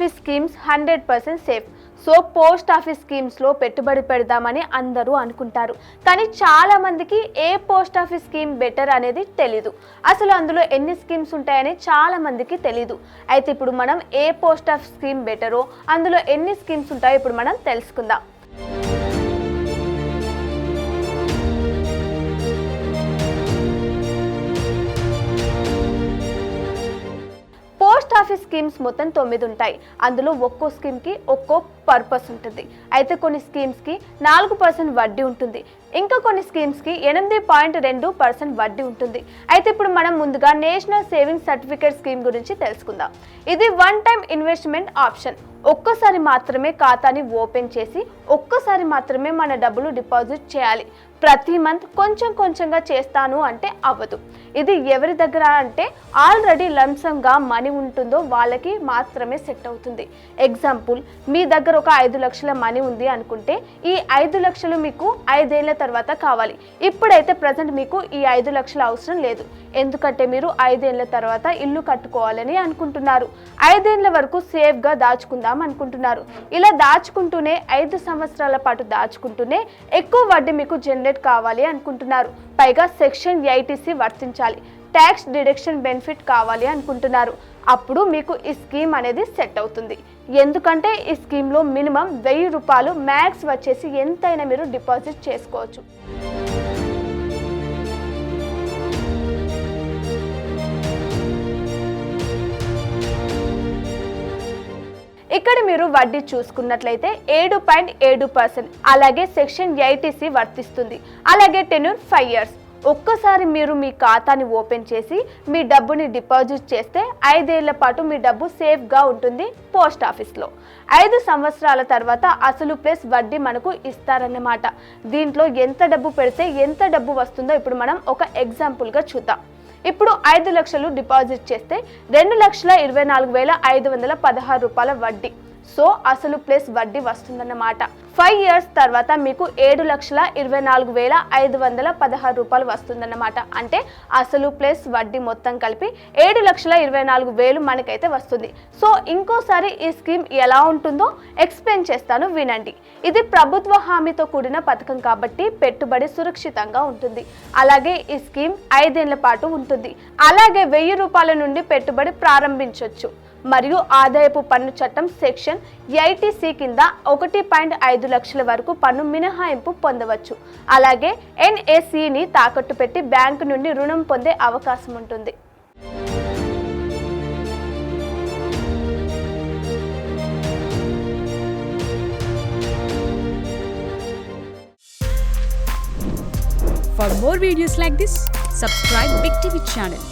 Office schemes 100% safe. So post office స్కీమ్స్లో పెట్టుబడి పెడదామని అందరూ అనుకుంటారు. కానీ చాలా మందికి ఏ పోస్ట్ ఆఫీస్ స్కీమ్ బెటర్ అనేది తెలీదు. అసలు అందులో ఎన్ని స్కీమ్స్ ఉంటాయని చాలా మందికి తెలీదు. అయితే ఇప్పుడు మనం ఏ పోస్ట్ ఆఫీస్ స్కీమ్ బెటరో, అందులో ఎన్ని స్కీమ్స్ ఉంటాయో ఇప్పుడు మనం తెలుసుకుందాం. పోస్ట్ ఆఫీస్ స్కీమ్స్ మొత్తం 9 ఉంటాయి. అందులో ఒక్కో స్కీమ్కి ఒక్కో పర్పస్ ఉంటుంది. అయితే కొన్ని స్కీమ్స్కి 4% వడ్డీ ఉంటుంది, ఇంకా కొన్ని స్కీమ్స్కి 8.2% వడ్డీ ఉంటుంది. అయితే ఇప్పుడు మనం ముందుగా నేషనల్ సేవింగ్స్ సర్టిఫికేట్ స్కీమ్ గురించి తెలుసుకుందాం. ఇది వన్ టైం ఇన్వెస్ట్మెంట్ ఆప్షన్. ఒక్కసారి మాత్రమే ఖాతాని ఓపెన్ చేసి ఒక్కసారి మాత్రమే మన డబ్బులు డిపాజిట్ చేయాలి. ప్రతి మంత్ కొంచెం కొంచెంగా చేస్తాను అంటే అవ్వదు. ఇది ఎవరి దగ్గర అంటే ఆల్రెడీ లంసంగా మనీ ఉంటుందో వాళ్ళకి మాత్రమే సెట్ అవుతుంది. ఎగ్జాంపుల్, మీ దగ్గర ఒక 5 లక్షల మనీ ఉంది అనుకుంటే ఈ 5 లక్షలు మీకు 5 ఏళ్ల తర్వాత కావాలి. ఇప్పుడైతే ప్రజెంట్ మీకు ఈ 5 లక్షలు అవసరం లేదు, ఎందుకంటే మీరు 5 ఏళ్ల తర్వాత ఇల్లు కట్టుకోవాలని అనుకుంటున్నారు. 5 ఏళ్ల వరకు సేఫ్గా దాచుకుందాం అనుకుంటున్నారు. ఇలా దాచుకుంటూనే 5 సంవత్సరాల పాటు దాచుకుంటూనే ఎక్కువ వడ్డీ మీకు జనరేట్ కావాలి అనుకుంటున్నారు. పైగా సెక్షన్ 80C వర్తించాలి, ట్యాక్స్ డిడక్షన్ బెనిఫిట్ కావాలి అనుకుంటున్నారు. అప్పుడు మీకు ఈ స్కీమ్ అనేది సెట్ అవుతుంది. ఎందుకంటే ఈ స్కీమ్లో మినిమం 1000 రూపాయలు, మ్యాక్స్ వచ్చేసి ఎంతైనా మీరు డిపాజిట్ చేసుకోవచ్చు. ఇక్కడ మీరు వడ్డీ చూసుకున్నట్లయితే 7.7%, అలాగే సెక్షన్ 80C వర్తిస్తుంది, అలాగే టెన్యూర్ 5 years. ఒక్కసారి మీరు మీ ఖాతాని ఓపెన్ చేసి మీ డబ్బుని డిపాజిట్ చేస్తే 5 ఏళ్ల పాటు మీ డబ్బు సేఫ్గా ఉంటుంది పోస్ట్ ఆఫీస్లో. 5 సంవత్సరాల తర్వాత అసలు ప్లస్ వడ్డీ మనకు ఇస్తారన్నమాట. దీంట్లో ఎంత డబ్బు పెడితే ఎంత డబ్బు వస్తుందో ఇప్పుడు మనం ఒక ఎగ్జాంపుల్గా చూద్దాం. ఇప్పుడు 5 లక్షలు డిపాజిట్ చేస్తే 2,24,516 రూపాయల వడ్డీ. సో అసలు ప్లస్ వడ్డీ వస్తుందన్నమాట. 5 years తర్వాత మీకు 7,24,516 రూపాయలు వస్తుందన్నమాట. అంటే అసలు ప్లస్ వడ్డీ మొత్తం కలిపి 7,24,000 మనకైతే వస్తుంది. సో ఇంకోసారి ఈ స్కీమ్ ఎలా ఉంటుందో ఎక్స్ప్లెయిన్ చేస్తాను, వినండి. ఇది ప్రభుత్వ హామీతో కూడిన పథకం కాబట్టి పెట్టుబడి సురక్షితంగా ఉంటుంది. అలాగే ఈ స్కీమ్ 5 ఏళ్ల పాటు ఉంటుంది. అలాగే 1000 రూపాయల నుండి పెట్టుబడి ప్రారంభించవచ్చు. మరియు ఆదాయపు పన్ను చట్టం సెక్షన్ 80C కింద 1.5 లక్షల వరకు పన్ను మినహాయింపు పొందవచ్చు. అలాగే NACని తాకట్టు పెట్టి బ్యాంకు నుండి రుణం పొందే అవకాశం ఉంటుంది. For more videos like this, subscribe Big TV channel.